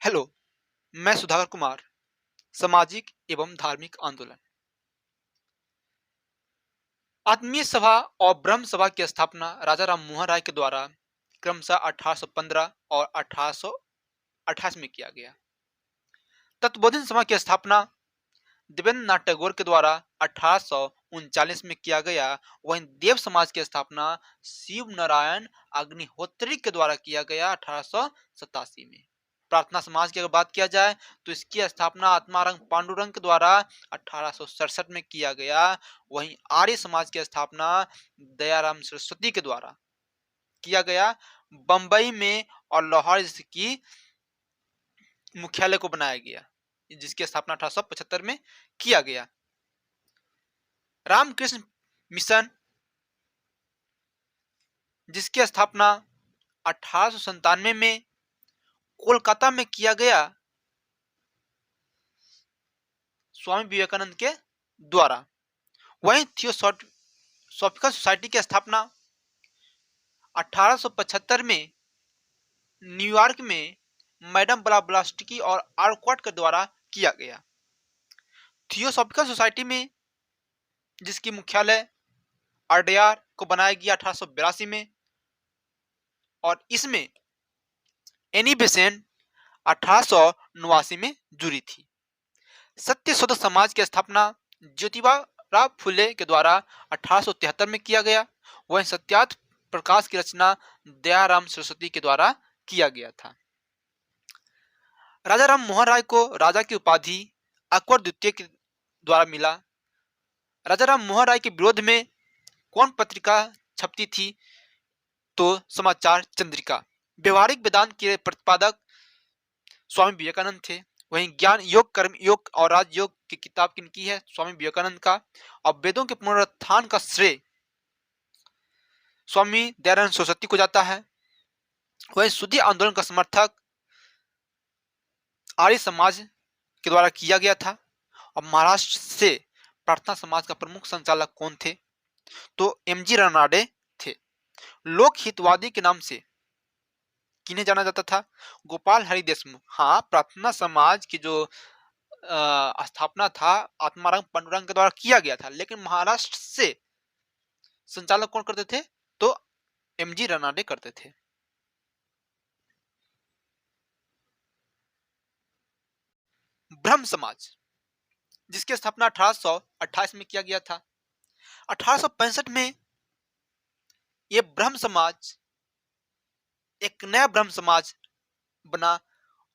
Hello, मैं सुधाकर कुमार। सामाजिक एवं धार्मिक आंदोलन। आत्मीय सभा और ब्रह्म सभा की स्थापना राजा राम मोहन राय के द्वारा क्रमशः 1815 और 1828 में किया गया। तत्वबोधिनी सभा की स्थापना देवेंद्र नाथ टैगोर के द्वारा 1839 में किया गया। वहीं देव समाज की स्थापना शिव नारायण अग्निहोत्री के द्वारा किया गया 1887 में। प्रार्थना समाज की अगर बात किया जाए तो इसकी स्थापना आत्मारंग पांडुरंग के द्वारा 1867 में किया गया। वहीं आर्य समाज की स्थापना दयाराम सरस्वती के द्वारा किया गया बंबई में, और लाहौर की मुख्यालय को बनाया गया, जिसकी स्थापना 1875 में किया गया। रामकृष्ण मिशन, जिसकी स्थापना 1897 में कोलकाता में किया गया स्वामी विवेकानंद के द्वारा। वहीं थियोसॉफिकल सोसाइटी की स्थापना 1875 में न्यूयॉर्क में मैडम ब्लावात्स्की और आलकॉट के द्वारा किया गया। थियोसॉफिकल सोसाइटी में, जिसकी मुख्यालय अडयार को बनाया गया 1882 में, और इसमें एनी बेसेंट 1889 में जुड़ी थी। सत्य शोधक समाज की स्थापना ज्योतिबा फुले के द्वारा 1873 में किया गया। वहीं सत्यार्थ प्रकाश की रचना दयाराम सरस्वती के द्वारा किया गया था। राजा राम मोहन राय को राजा की उपाधि अकबर द्वितीय के द्वारा मिला। राजा राम मोहन राय के विरोध में कौन पत्रिका छपती थी? तो समाचार चंद्रिका। व्यवहारिक वेदांत के प्रतिपादक स्वामी विवेकानंद थे। वहीं ज्ञान योग, कर्म योग और राजयोग की किताब किनकी है? स्वामी विवेकानंद का। और वेदों के पुनरुत्थान का श्रेय स्वामी दयानंद सरस्वती को जाता है। वहीं शुद्धि आंदोलन का समर्थक आर्य समाज के द्वारा किया गया था। और महाराष्ट्र से प्रार्थना समाज का प्रमुख संचालक कौन थे? तो एमजी रनाडे थे। लोक हितवादी के नाम से किन्हें जाना जाता था? गोपाल हरि देशमुख। हाँ, प्रार्थना समाज की जो स्थापना था आत्माराम पांडुरंग के द्वारा किया गया था, लेकिन महाराष्ट्र से संचालक कौन करते थे? तो एमजी रनाडे करते थे। ब्रह्म समाज, जिसकी स्थापना 1828 में किया गया था। 1865 में यह ब्रह्म समाज एक नया ब्रह्म समाज बना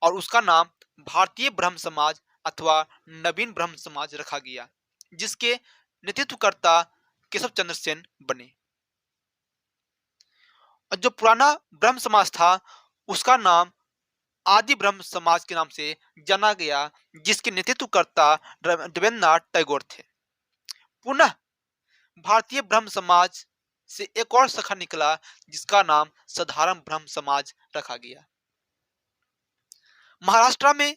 और उसका नाम भारतीय ब्रह्म समाज अथवा नवीन ब्रह्म समाज रखा गया, जिसके नेतृत्वकर्ता केशव चंद्र सेन बने। और जो पुराना ब्रह्म समाज था उसका नाम आदि ब्रह्म समाज के नाम से जाना गया, जिसके नेतृत्वकर्ता देवेंद्र नाथ टैगोर थे। पुनः भारतीय ब्रह्म समाज से एक और शाखा निकला, जिसका नाम साधारण ब्रह्म समाज रखा गया। महाराष्ट्र में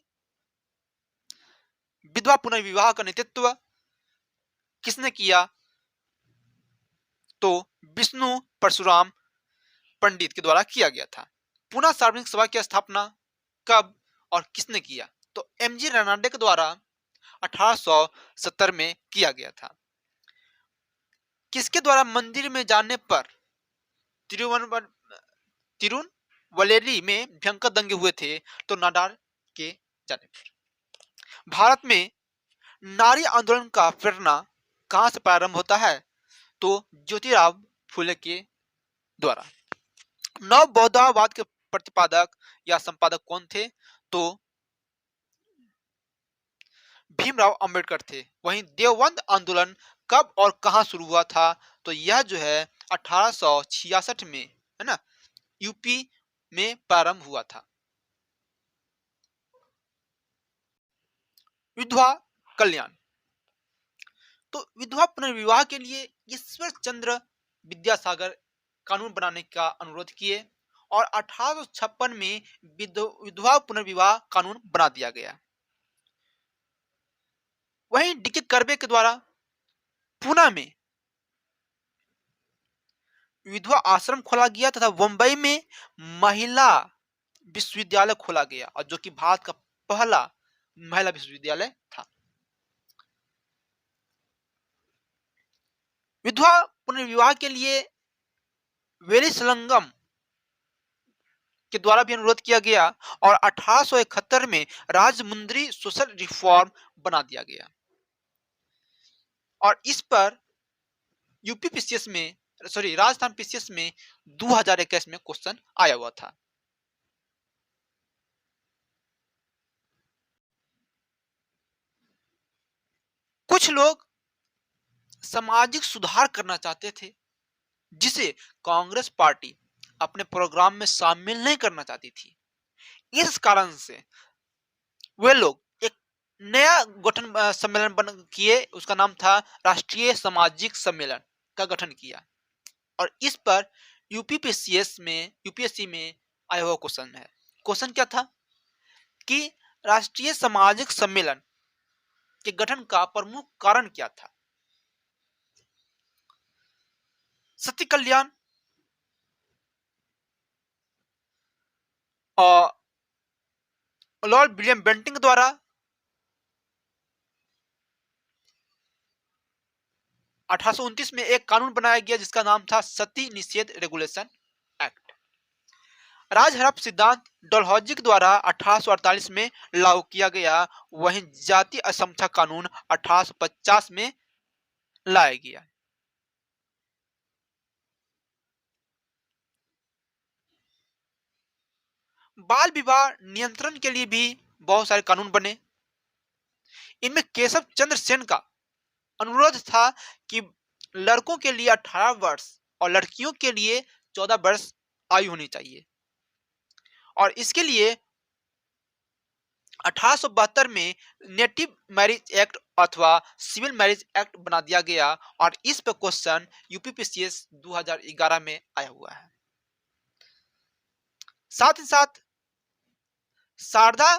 विधवा पुनर्विवाह का नेतृत्व किसने किया? तो विष्णु परशुराम पंडित के द्वारा किया गया था। पुनः सार्वजनिक सभा की स्थापना कब और किसने किया? तो एमजी रनाडे के द्वारा 1870 में किया गया था। किसके द्वारा मंदिर में जाने पर तिरुवल्लेरी में भयंकर दंगे हुए थे? तो नाडार के जाने पर। भारत में नारी आंदोलन का प्रेरणा कहां से प्रारंभ होता है? तो ज्योतिराव फुले के द्वारा। नव बौद्धवाद के प्रतिपादक या संपादक कौन थे? तो भीमराव अंबेडकर थे। वहीं देवबंद आंदोलन कब और कहां शुरू हुआ था? तो यह जो है 1866 में, है ना, यूपी में प्रारंभ हुआ था। विधवा कल्याण, तो विधवा पुनर्विवाह के लिए ईश्वर चंद्र विद्यासागर कानून बनाने का अनुरोध किए और 1856 में विधवा पुनर्विवाह कानून बना दिया गया। वहीं डीके कर्बे के द्वारा पुणे में विधवा आश्रम खोला गया तथा मुंबई में महिला विश्वविद्यालय खोला गया और जो कि भारत का पहला महिला विश्वविद्यालय था। विधवा पुनर्विवाह के लिए वेलिसलिंगम के द्वारा भी अनुरोध किया गया और 1871 में राजमुंद्री सोशल रिफॉर्म बना दिया गया और इस पर यूपीपीसीएस में राजस्थान पीसीएस में 2021 में क्वेश्चन आया हुआ था। कुछ लोग सामाजिक सुधार करना चाहते थे जिसे कांग्रेस पार्टी अपने प्रोग्राम में शामिल नहीं करना चाहती थी। इस कारण से वे लोग एक नया गठन सम्मेलन बन किए, उसका नाम था राष्ट्रीय सामाजिक सम्मेलन का गठन किया और इस पर यूपीएससी में आया हुआ क्वेश्चन है। क्वेश्चन क्या था कि राष्ट्रीय सामाजिक सम्मेलन के गठन का प्रमुख कारण क्या था? सत्य कल्याण और लॉर्ड विलियम बेंटिंग द्वारा 1829 में एक कानून बनाया गया जिसका नाम था सती निषेध रेगुलेशन एक्ट। राजहरप सिद्धांत डलहौजी द्वारा 1848 में लागू किया गया। वहीं जाति असमता कानून 1850 में लाया गया। बाल विवाह नियंत्रण के लिए भी बहुत सारे कानून बने। इनमें केशव चंद्र सेन का अनुरोध था कि लड़कों के लिए 18 वर्ष और लड़कियों के लिए 14 वर्ष आयु होनी चाहिए और इसके लिए 1872 में नेटिव मैरिज एक्ट अथवा सिविल मैरिज एक्ट बना दिया गया और इस पर क्वेश्चन यूपीपीसीएस 2011 में आया हुआ है। साथ ही साथ शारदा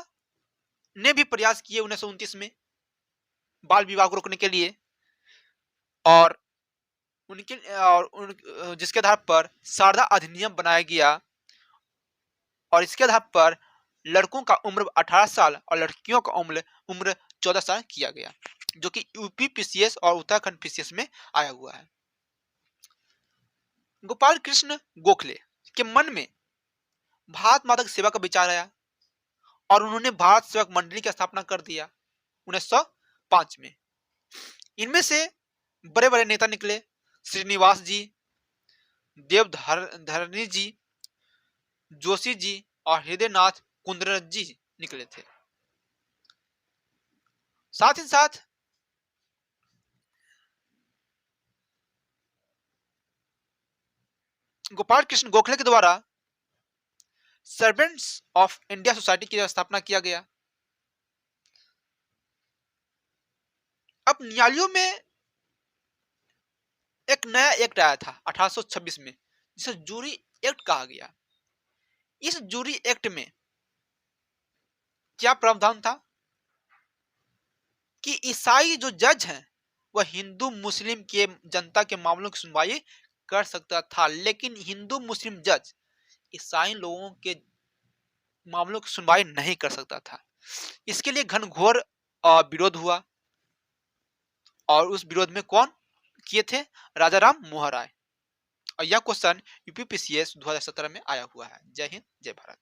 ने भी प्रयास किए 1929 में बाल विवाह को रोकने के लिए और जिसके आधार पर शारदा अधिनियम बनाया गया और इसके आधार पर लड़कों का उम्र 18 साल और लड़कियों का उम्र 14 साल किया गया, जो कि यूपी पीसीएस और उत्तराखंड पीसीएस में आया हुआ है। गोपाल कृष्ण गोखले के मन में भारत माता की सेवा का विचार आया और उन्होंने भारत सेवक मंडली की स्थापना कर दिया 1905 में। इनमें से बड़े बड़े नेता निकले, श्रीनिवास जी, देवधरनी जी, जोशी जी और हृदयनाथ कुंद्र जी निकले थे। साथ ही साथ गोपाल कृष्ण गोखले के द्वारा सर्वेंट्स ऑफ इंडिया सोसाइटी की स्थापना किया गया। अब न्यायालयों में एक नया एक्ट आया था 1826 में जिसे जूरी एक्ट कहा गया। इस जूरी एक्ट में क्या प्रावधान था कि ईसाई जो जज हैं वह हिंदू मुस्लिम के जनता के मामलों की सुनवाई कर सकता था, लेकिन हिंदू मुस्लिम जज ईसाई लोगों के मामलों की सुनवाई नहीं कर सकता था। इसके लिए घनघोर विरोध हुआ और उस विरोध में कौन किए थे? राजा राम मोहन राय। और यह क्वेश्चन यूपीपीसीएस 2017 में आया हुआ है। जय हिंद, जय भारत।